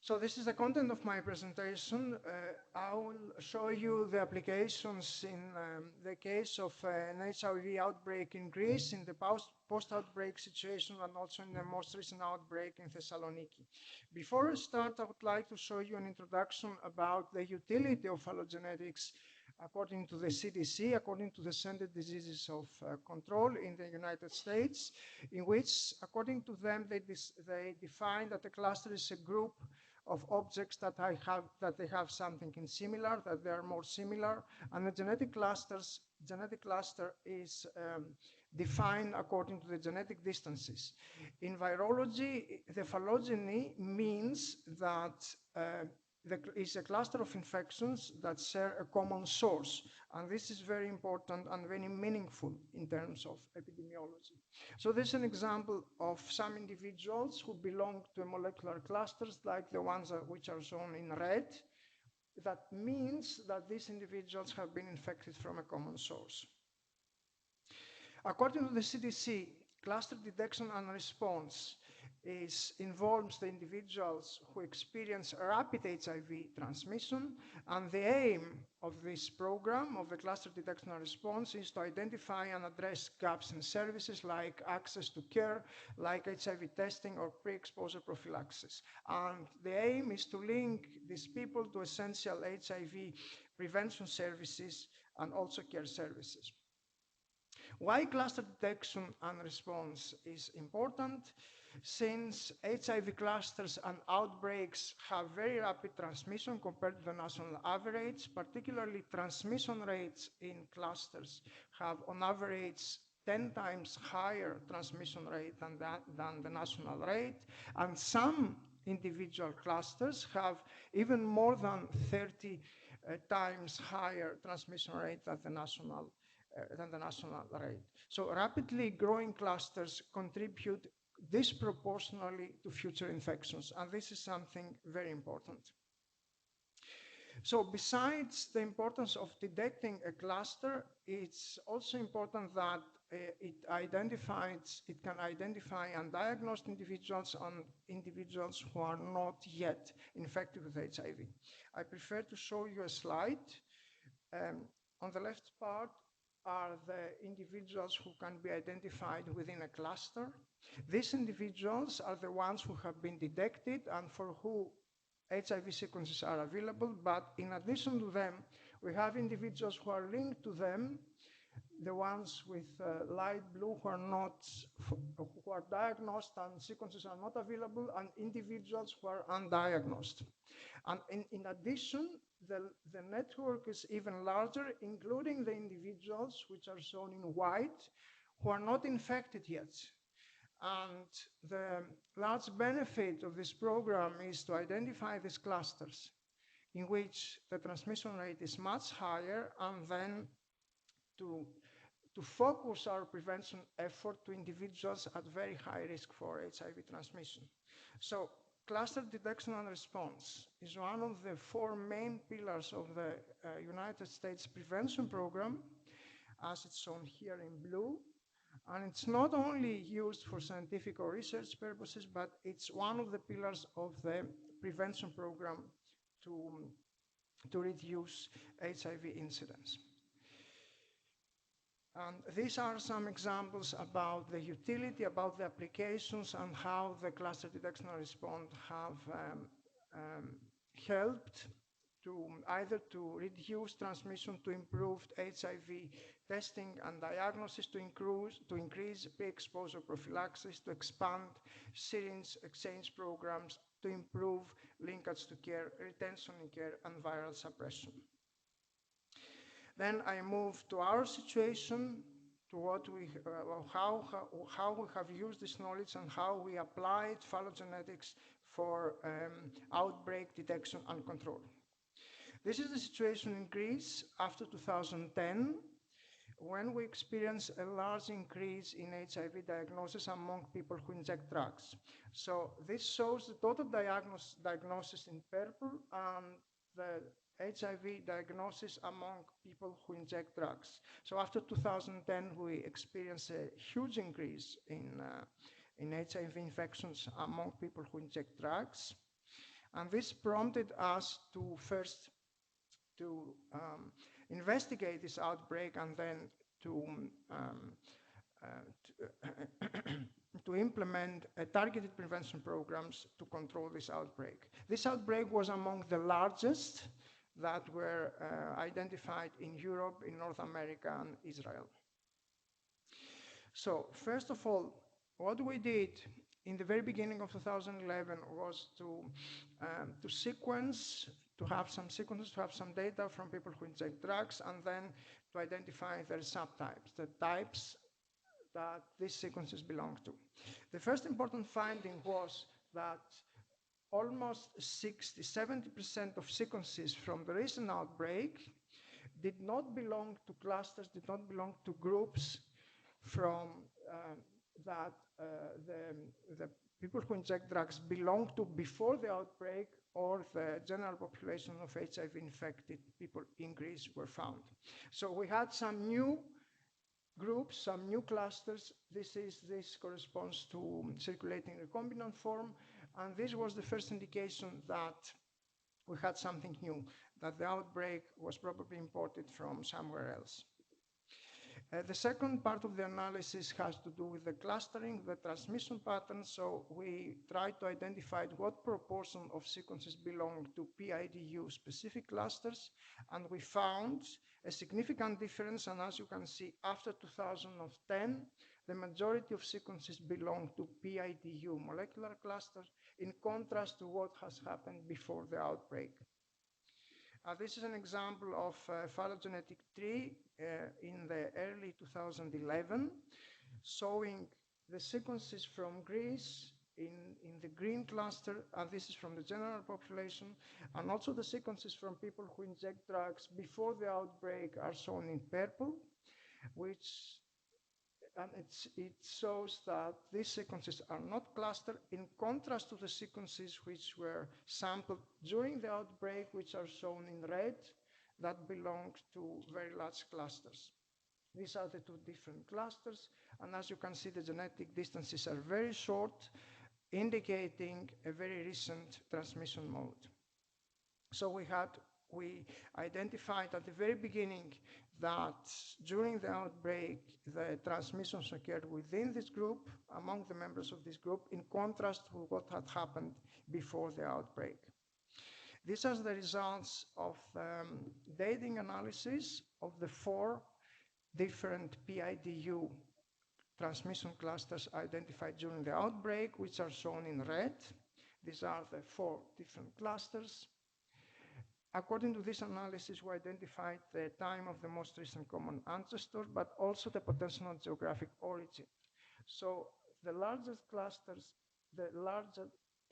So this is the content of my presentation. I will show you the applications in the case of an HIV outbreak in Greece, in the post-outbreak situation, and also in the most recent outbreak in Thessaloniki. Before I start, I would like to show you an introduction about the utility of phylogenetics according to the CDC, according to the Center Diseases of Control in the United States, in which, according to them, they define that a cluster is a group of objects that they have something in similar, that they are more similar, and the genetic cluster is defined according to the genetic distances. In virology, the phylogeny means that is a cluster of infections that share a common source, and this is very important and very meaningful in terms of epidemiology. So this is an example of some individuals who belong to molecular clusters like the ones which are shown in red. That means that these individuals have been infected from a common source. According to the CDC, cluster detection and response involves the individuals who experience rapid HIV transmission, and the aim of this program of the cluster detection and response is to identify and address gaps in services like access to care, like HIV testing or pre-exposure prophylaxis. And the aim is to link these people to essential HIV prevention services and also care services. Why cluster detection and response is important? Since HIV clusters and outbreaks have very rapid transmission compared to the national average, particularly transmission rates in clusters have on average 10 times higher transmission rate than the national rate, and some individual clusters have even more than 30 times higher transmission rate than the national rate. So rapidly growing clusters contribute disproportionately to future infections, and this is something very important. So besides the importance of detecting a cluster, it's also important that it can identify and diagnose individuals and individuals who are not yet infected with HIV. I prefer to show you a slide. On the left part are the individuals who can be identified within a cluster. These individuals are the ones who have been detected and for who HIV sequences are available, but in addition to them, we have individuals who are linked to them, the ones with light blue who are diagnosed and sequences are not available, and individuals who are undiagnosed. And in addition, the network is even larger, including the individuals which are shown in white, who are not infected yet. And the large benefit of this program is to identify these clusters in which the transmission rate is much higher, and then to focus our prevention effort to individuals at very high risk for HIV transmission. So cluster detection and response is one of the four main pillars of the United States prevention program, as it's shown here in blue. And it's not only used for scientific or research purposes, but it's one of the pillars of the prevention program to reduce HIV incidence. And these are some examples about the utility, about the applications, and how the cluster detection and response have helped to either to reduce transmission, to improve HIV testing and diagnosis, to increase pre-exposure prophylaxis, to expand syringe exchange programs, to improve linkage to care, retention in care, and viral suppression. Then I move to our situation, to what how we have used this knowledge and how we applied phylogenetics for outbreak detection and control. This is the situation in Greece after 2010, when we experienced a large increase in HIV diagnosis among people who inject drugs. So this shows the total diagnosis in purple and the HIV diagnosis among people who inject drugs. So after 2010, we experienced a huge increase in HIV infections among people who inject drugs. And this prompted us to first to investigate this outbreak and then to to implement targeted prevention programs to control this outbreak. This outbreak was among the largest that were identified in Europe, in North America, and Israel. So first of all, what we did in the very beginning of 2011 was to sequence, to have some sequences, to have some data from people who inject drugs, and then to identify their subtypes, the types that these sequences belong to. The first important finding was that almost 60–70% of sequences from the recent outbreak did not belong to clusters, did not belong to groups from that the people who inject drugs belong to before the outbreak, or the general population of HIV-infected people in Greece were found. So we had some new groups, some new clusters. This corresponds to circulating recombinant form, and this was the first indication that we had something new, that the outbreak was probably imported from somewhere else. The second part of the analysis has to do with the clustering, the transmission patterns. So we tried to identify what proportion of sequences belong to PIDU specific clusters, and we found a significant difference. And as you can see, after 2010, the majority of sequences belong to PIDU molecular clusters, in contrast to what has happened before the outbreak. This is an example of a phylogenetic tree in the early 2011, showing the sequences from Greece in the green cluster, and this is from the general population, and also the sequences from people who inject drugs before the outbreak are shown in purple, which it shows that these sequences are not clustered, in contrast to the sequences which were sampled during the outbreak, which are shown in red, that belong to very large clusters. These are the two different clusters, and as you can see, the genetic distances are very short, indicating a very recent transmission mode. So we identified at the very beginning that during the outbreak, the transmissions occurred within this group, among the members of this group, in contrast to what had happened before the outbreak. These are the results of dating analysis of the 4 different PIDU transmission clusters identified during the outbreak, which are shown in red. These are the 4 different clusters. According to this analysis, we identified the time of the most recent common ancestor, but also the potential geographic origin. So the larger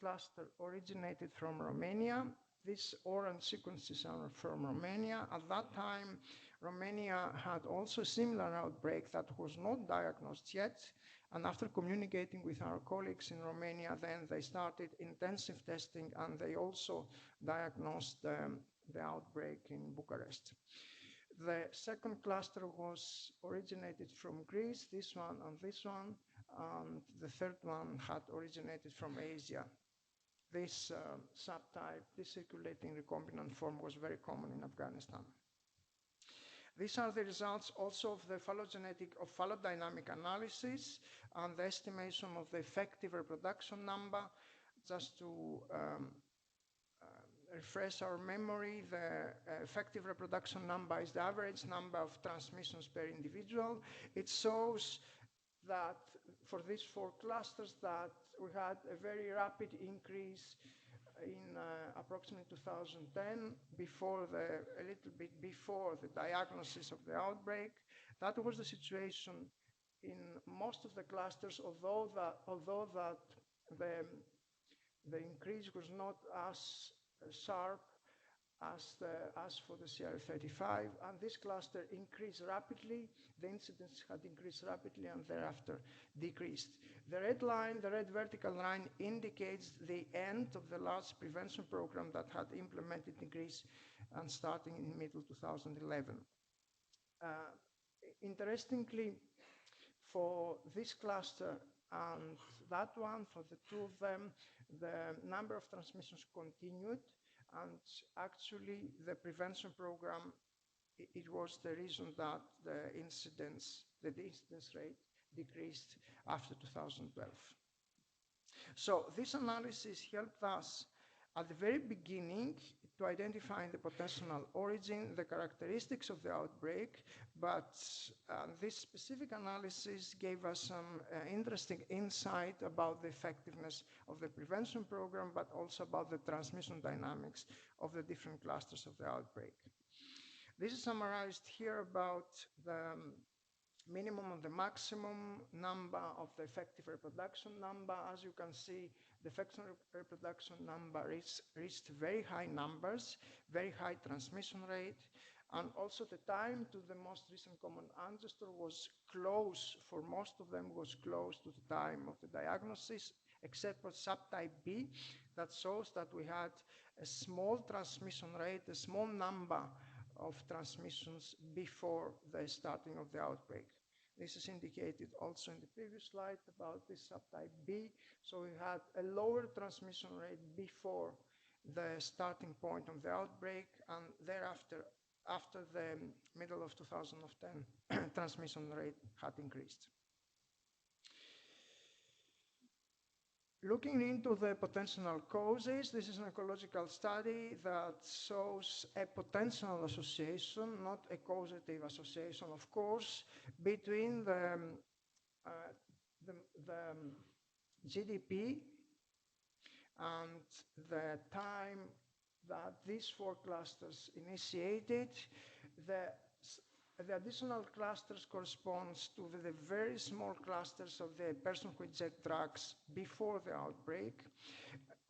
cluster originated from Romania. These orange sequences are from Romania. At that time, Romania had also a similar outbreak that was not diagnosed yet. And after communicating with our colleagues in Romania, then they started intensive testing, and they also diagnosed the outbreak in Bucharest. The second cluster was originated from Greece, this one and this one, and the third one had originated from Asia. This subtype, this circulating recombinant form, was very common in Afghanistan. These are the results also of the phylodynamic analysis and the estimation of the effective reproduction number. Just to refresh our memory, the effective reproduction number is the average number of transmissions per individual. It shows that for these 4 clusters that we had a very rapid increase in approximately 2010, a little bit before the diagnosis of the outbreak. That was the situation in most of the clusters, although the increase was not as sharp as for the CR35, and this cluster increased rapidly. The incidence had increased rapidly and thereafter decreased. The red line, the red vertical line, indicates the end of the large prevention program that had implemented in Greece and starting in middle 2011. Interestingly, for this cluster and that one, for the 2 of them, the number of transmissions continued, and actually the prevention program, it was the reason that the incidence rate decreased after 2012. So this analysis helped us at the very beginning to identify the potential origin, the characteristics of the outbreak, but this specific analysis gave us some interesting insight about the effectiveness of the prevention program, but also about the transmission dynamics of the different clusters of the outbreak. This is summarized here about the minimum and the maximum number of the effective reproduction number. As you can see, the effective reproduction number reached very high numbers, very high transmission rate, and also the time to the most recent common ancestor was close, for most of them was close to the time of the diagnosis, except for subtype B, that shows that we had a small transmission rate, a small number of transmissions before the starting of the outbreak. This is indicated also in the previous slide about this subtype B. So we had a lower transmission rate before the starting point of the outbreak, and thereafter, after the middle of 2010, transmission rate had increased. Looking into the potential causes, this is an ecological study that shows a potential association, not a causative association, of course, between the GDP and the time that these four clusters initiated. The additional clusters corresponds to the very small clusters of the person who inject drugs before the outbreak.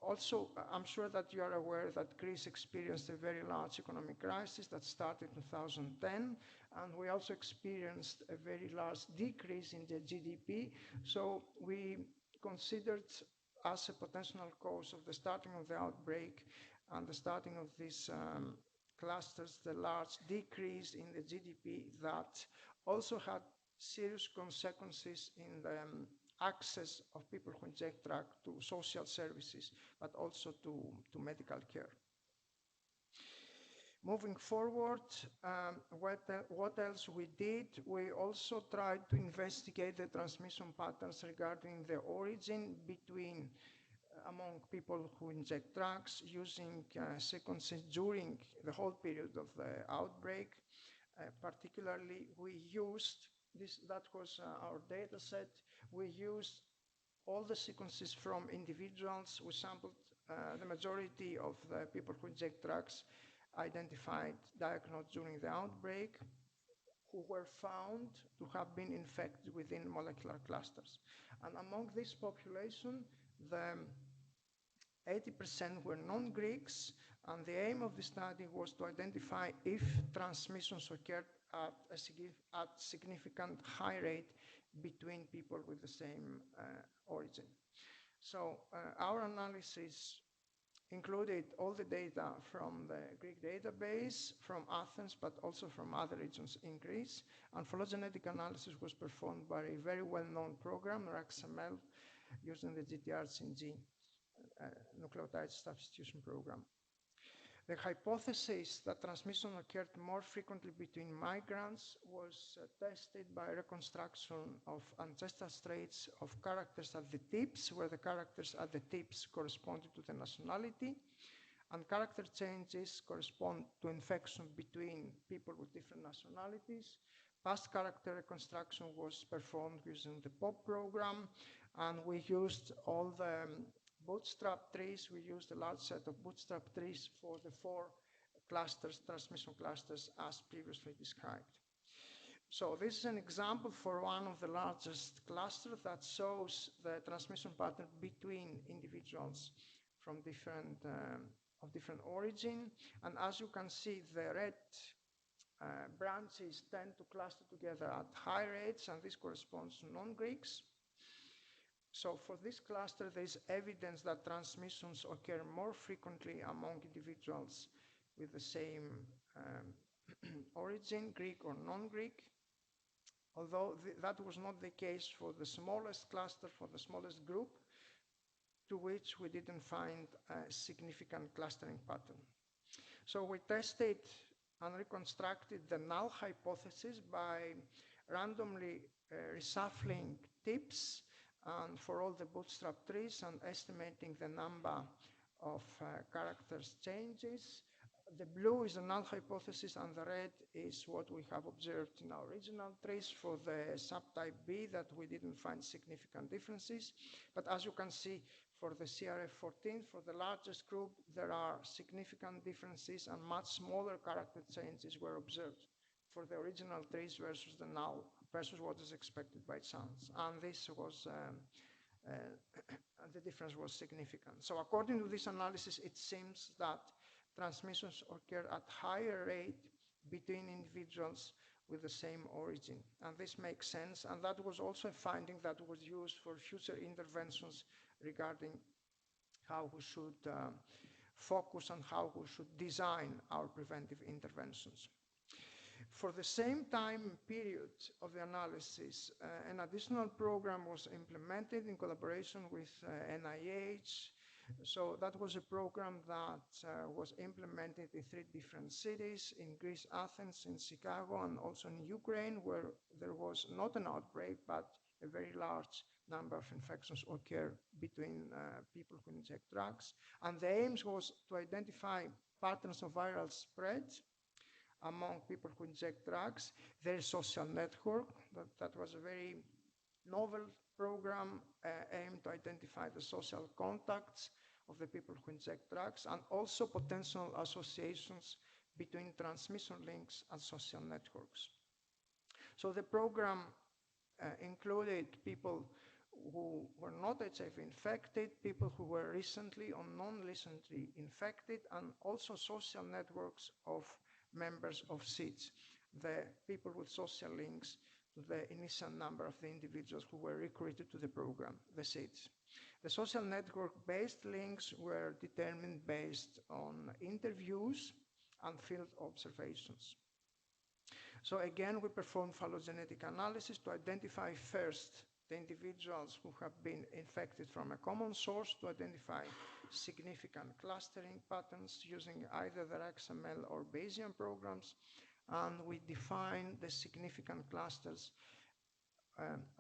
Also, I'm sure that you are aware that Greece experienced a very large economic crisis that started in 2010, and we also experienced a very large decrease in the GDP. So we considered as a potential cause of the starting of the outbreak and the starting of these clusters, the large decrease in the GDP that also had serious consequences in the access of people who inject drugs to social services, but also to medical care. Moving forward, what else we did? We also tried to investigate the transmission patterns regarding the origin between among people who inject drugs using sequences during the whole period of the outbreak. Particularly, we used this, that was our data set. We used all the sequences from individuals. We sampled the majority of the people who inject drugs identified, diagnosed during the outbreak, who were found to have been infected within molecular clusters. And among this population, the 80% were non-Greeks, and the aim of the study was to identify if transmissions occurred at significant high rate between people with the same origin. So our analysis included all the data from the Greek database, from Athens, but also from other regions in Greece. And phylogenetic analysis was performed by a very well-known program, RAXML, using the GTR-CNG nucleotide substitution program. The hypothesis that transmission occurred more frequently between migrants was tested by reconstruction of ancestral traits of characters at the tips, where the characters at the tips corresponded to the nationality, and character changes correspond to infection between people with different nationalities. Past character reconstruction was performed using the POP program, and we used all the bootstrap trees. We used a large set of bootstrap trees for the four clusters, transmission clusters, as previously described. So this is an example for one of the largest clusters that shows the transmission pattern between individuals from different origin. And as you can see, the red branches tend to cluster together at high rates, and this corresponds to non-Greeks. So for this cluster, there is evidence that transmissions occur more frequently among individuals with the same origin, Greek or non-Greek, although that was not the case for the smallest cluster, for the smallest group. to which we didn't find a significant clustering pattern. So we tested and reconstructed the null hypothesis by randomly reshuffling tips and for all the bootstrap trees and estimating the number of characters changes. The blue is the null hypothesis and the red is what we have observed in our original trees for the subtype B that we didn't find significant differences. But as you can see, for the CRF14, for the largest group, there are significant differences and much smaller character changes were observed for the original trees versus the null, versus what is expected by chance. And this was, the difference was significant. So according to this analysis, it seems that transmissions occur at higher rate between individuals with the same origin. And this makes sense. And that was also a finding that was used for future interventions regarding how we should focus and how we should design our preventive interventions. For the same time period of the analysis, an additional program was implemented in collaboration with NIH. So that was a program that was implemented in 3 different cities, in Greece, Athens, in Chicago, and also in Ukraine, where there was not an outbreak, but a very large number of infections occur between people who inject drugs. And the aim was to identify patterns of viral spread among people who inject drugs. Their social network, that was a very novel program aimed to identify the social contacts of the people who inject drugs and also potential associations between transmission links and social networks. So the program included people who were not HIV infected, people who were recently or non-recently infected, and also social networks of members of SIDS, the people with social links to the initial number of the individuals who were recruited to the program, the SIDS. The social network-based links were determined based on interviews and field observations. So again, we performed phylogenetic analysis to identify first the individuals who have been infected from a common source, to identify significant clustering patterns using either the XML or Bayesian programs, and we define the significant clusters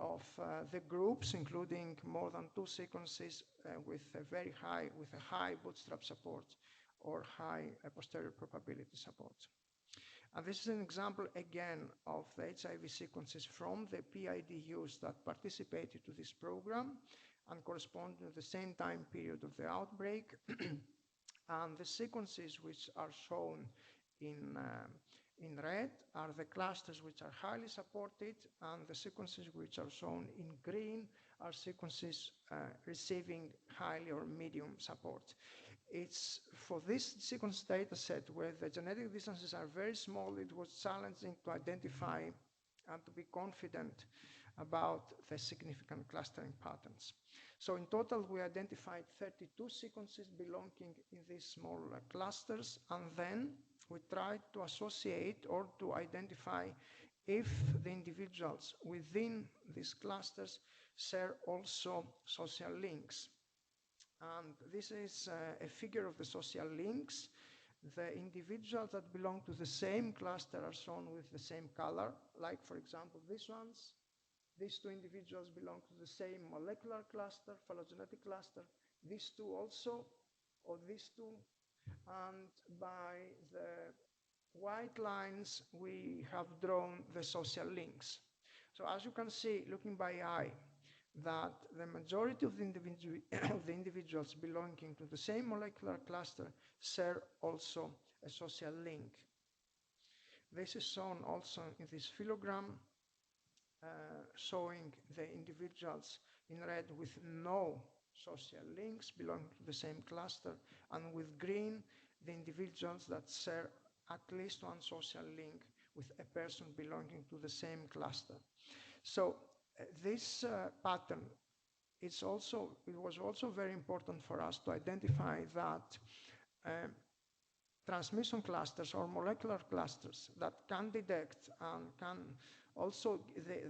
of the groups, including more than 2 sequences with a high bootstrap support or high posterior probability support. And this is an example again of the HIV sequences from the PIDUs that participated to this program and correspond to the same time period of the outbreak. And the sequences which are shown in red are the clusters which are highly supported, and the sequences which are shown in green are sequences receiving highly or medium support. It's for this sequence data set where the genetic distances are very small, it was challenging to identify and to be confident about the significant clustering patterns. So in total, we identified 32 sequences belonging in these small clusters, and then we tried to associate or to identify if the individuals within these clusters share also social links. And this is a figure of the social links. The individuals that belong to the same cluster are shown with the same color, like for example these ones. These 2 individuals belong to the same molecular cluster, phylogenetic cluster. These 2 also, or these 2. And by the white lines, we have drawn the social links. So as you can see, looking by eye, that the majority of the individuals belonging to the same molecular cluster share also a social link. This is shown also in this phylogram, showing the individuals in red with no social links belonging to the same cluster, and with green, the individuals that share at least one social link with a person belonging to the same cluster. So this pattern, it was also very important for us to identify that transmission clusters or molecular clusters that can detect and can also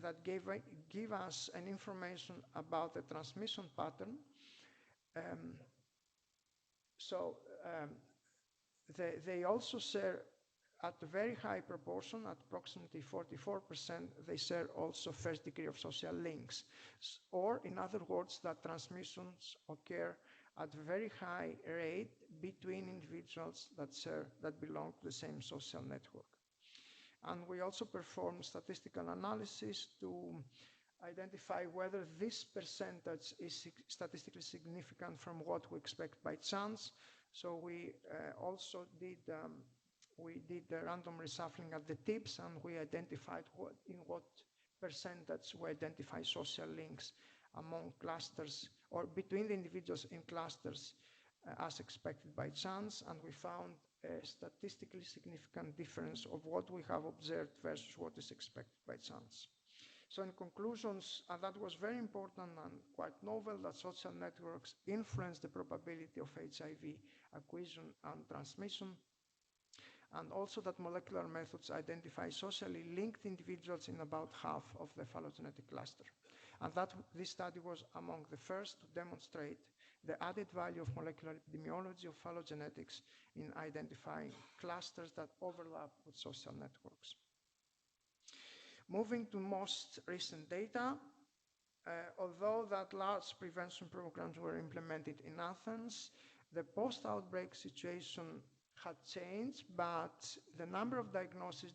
that give us an information about the transmission pattern They also share at a very high proportion, at approximately 44%, they share also first degree of social links. Or in other words, that transmissions occur at a very high rate between individuals that belong to the same social network. And we also perform statistical analysis to identify whether this percentage is statistically significant from what we expect by chance. So we also did a random reshuffling at the tips, and we identified in what percentage we identify social links among clusters or between the individuals in clusters as expected by chance, and we found a statistically significant difference of what we have observed versus what is expected by chance. So in conclusions, that was very important and quite novel that social networks influence the probability of HIV acquisition and transmission, and also that molecular methods identify socially linked individuals in about half of the phylogenetic cluster. And that this study was among the first to demonstrate the added value of molecular epidemiology of phylogenetics in identifying clusters that overlap with social networks. Moving to most recent data, although that large prevention programs were implemented in Athens, the post-outbreak situation had changed, but the number of diagnoses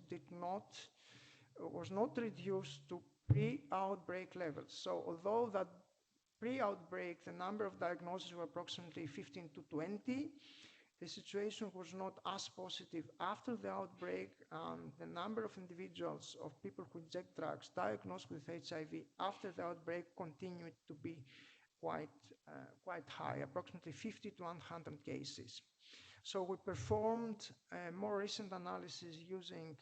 was not reduced to pre-outbreak levels. So although that pre-outbreak, the number of diagnoses were approximately 15 to 20, the situation was not as positive after the outbreak, and the number of individuals, of people who inject drugs diagnosed with HIV after the outbreak continued to be quite high, approximately 50 to 100 cases. So we performed a more recent analysis using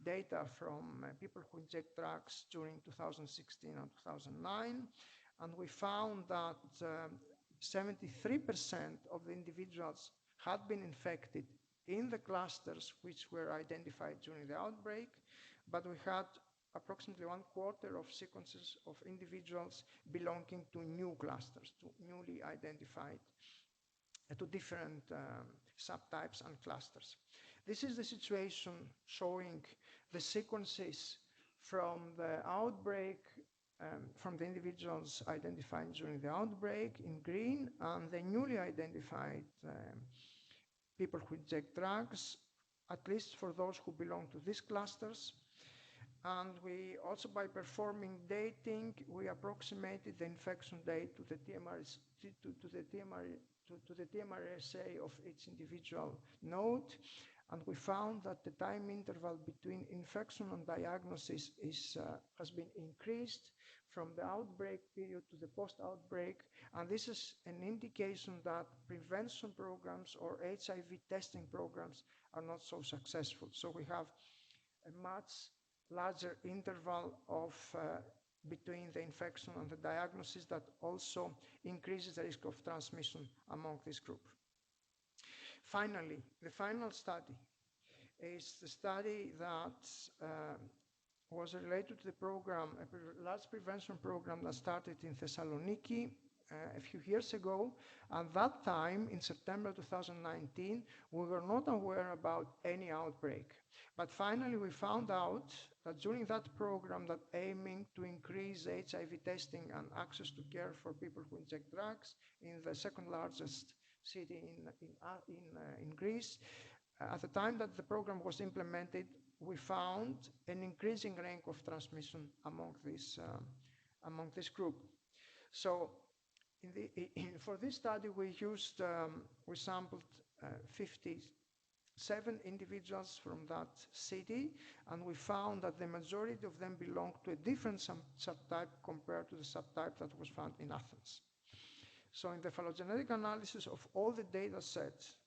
data from people who inject drugs during 2016 and 2009, and we found that 73% of the individuals had been infected in the clusters which were identified during the outbreak, but we had approximately 1/4 of sequences of individuals belonging to new clusters, to newly identified, to different subtypes and clusters. This is the situation showing the sequences from the outbreak, from the individuals identified during the outbreak in green, and the newly identified people who inject drugs, at least for those who belong to these clusters. And we also, by performing dating, we approximated the infection date to the TMRSA of each individual node, and we found that the time interval between infection and diagnosis has been increased from the outbreak period to the post-outbreak, and this is an indication that prevention programs or HIV testing programs are not so successful. So we have a much larger interval of between the infection and the diagnosis that also increases the risk of transmission among this group. Finally, the final study is the study that was related to the program, a large prevention program that started in Thessaloniki a few years ago. At that time, in September 2019, we were not aware about any outbreak. But finally, we found out that during that program that aiming to increase HIV testing and access to care for people who inject drugs in the second largest city in Greece, at the time that the program was implemented, we found an increasing rank of transmission among this group. So for this study, we sampled 57 individuals from that city, and we found that the majority of them belonged to a different subtype compared to the subtype that was found in Athens. So in the phylogenetic analysis of all the data sets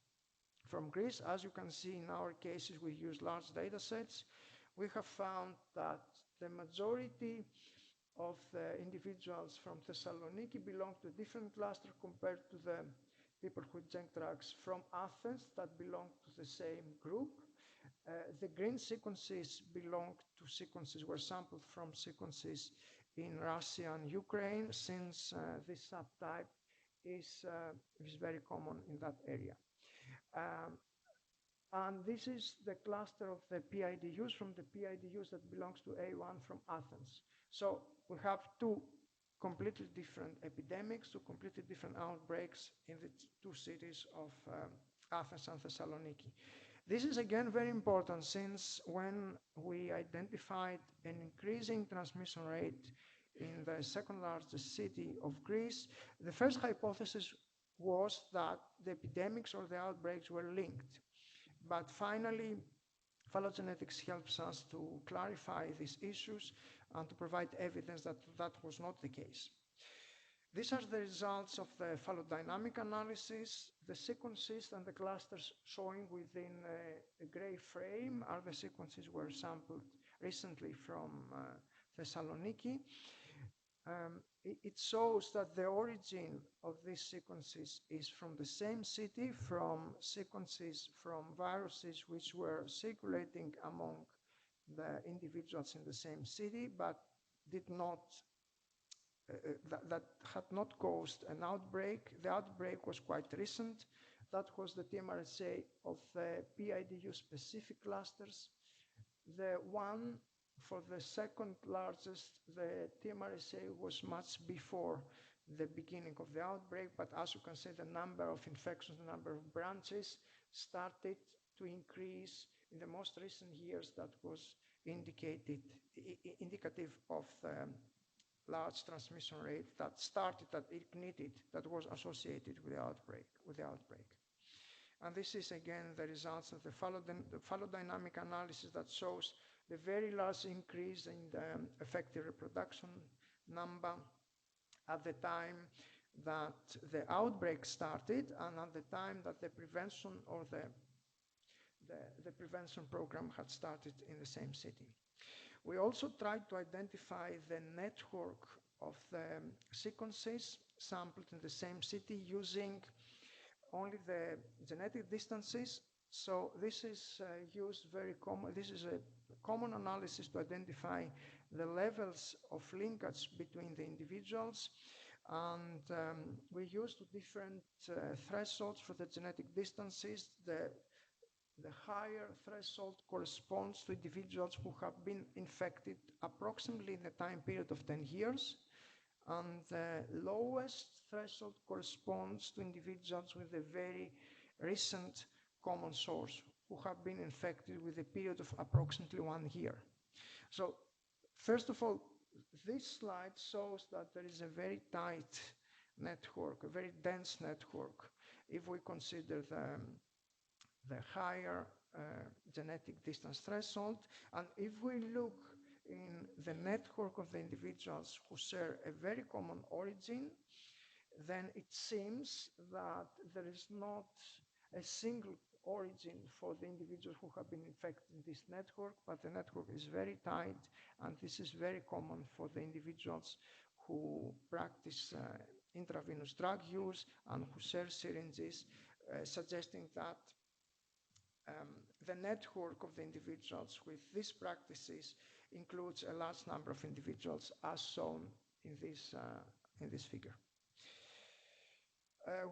from Greece, as you can see in our cases, we use large data sets, we have found that the majority of the individuals from Thessaloniki belong to a different cluster compared to the people who inject drugs from Athens that belong to the same group. The green sequences were sampled from sequences in Russia and Ukraine, since this subtype is very common in that area. And this is the cluster of the PIDUs from the PIDUs that belongs to A1 from Athens. So we have two completely different epidemics, two completely different outbreaks in the two cities of Athens and Thessaloniki. This is again very important, since when we identified an increasing transmission rate in the second largest city of Greece, the first hypothesis was that the epidemics or the outbreaks were linked. But finally, phylogenetics helps us to clarify these issues and to provide evidence that that was not the case. These are the results of the phylodynamic analysis. The sequences and the clusters showing within a gray frame are the sequences were sampled recently from Thessaloniki. It shows that the origin of these sequences is from the same city, from sequences from viruses which were circulating among the individuals in the same city, but did not that had not caused an outbreak. The outbreak was quite recent. That was the TMRSA of the PIDU specific clusters. The one for the second largest, the TMRSA was much before the beginning of the outbreak, but as you can see, the number of infections, the number of branches started to increase in the most recent years. That was indicative of the large transmission rate that started, that ignited, that was associated with the outbreak. And this is again the results of the phylodynamic analysis that shows the very large increase in the effective reproduction number at the time that the outbreak started and at the time that the prevention or the prevention program had started in the same city. We also tried to identify the network of the sequences sampled in the same city using only the genetic distances. So this is used very common. This is a common analysis to identify the levels of linkage between the individuals. And we used different thresholds for the genetic distances. The higher threshold corresponds to individuals who have been infected approximately in the time period of 10 years. And the lowest threshold corresponds to individuals with a very recent common source who have been infected with a period of approximately 1 year. So first of all, this slide shows that there is a very tight network, a very dense network, if we consider the higher genetic distance threshold. And if we look in the network of the individuals who share a very common origin, then it seems that there is not a single origin for the individuals who have been infected in this network, but the network is very tight, and this is very common for the individuals who practice intravenous drug use and who share syringes, suggesting that the network of the individuals with these practices includes a large number of individuals, as shown in this figure.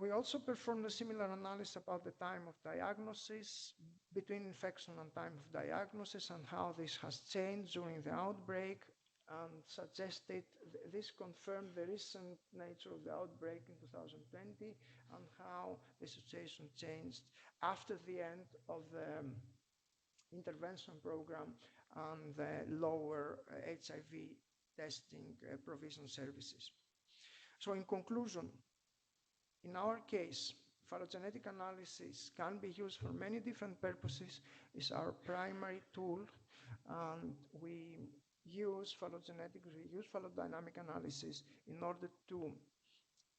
We also performed a similar analysis about the time of diagnosis, between infection and time of diagnosis, and how this has changed during the outbreak, and suggested this confirmed the recent nature of the outbreak in 2020 and how the situation changed after the end of the intervention program and the lower HIV testing provision services. So in conclusion, in our case, phylogenetic analysis can be used for many different purposes. It's our primary tool, and we use phylodynamic analysis in order to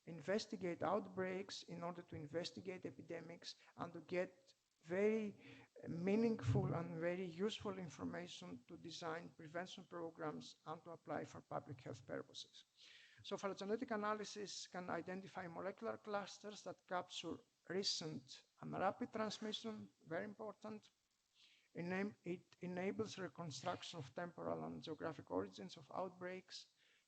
investigate outbreaks, in order to investigate epidemics, and to get very meaningful and very useful information to design prevention programs and to apply for public health purposes. So phylogenetic analysis can identify molecular clusters that capture recent and rapid transmission, very important. It enables reconstruction of temporal and geographic origins of outbreaks.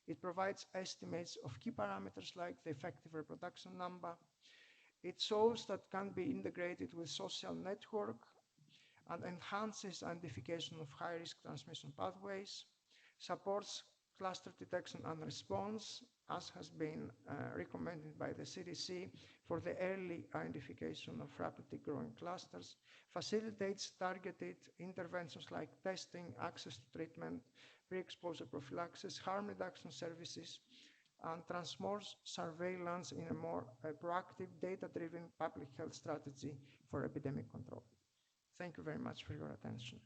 It provides estimates of key parameters like the effective reproduction number. It shows that can be integrated with social network and enhances identification of high-risk transmission pathways, supports cluster detection and response, as has been recommended by the CDC for the early identification of rapidly growing clusters, facilitates targeted interventions like testing, access to treatment, pre-exposure prophylaxis, harm reduction services, and transforms surveillance in a more proactive, data-driven public health strategy for epidemic control. Thank you very much for your attention.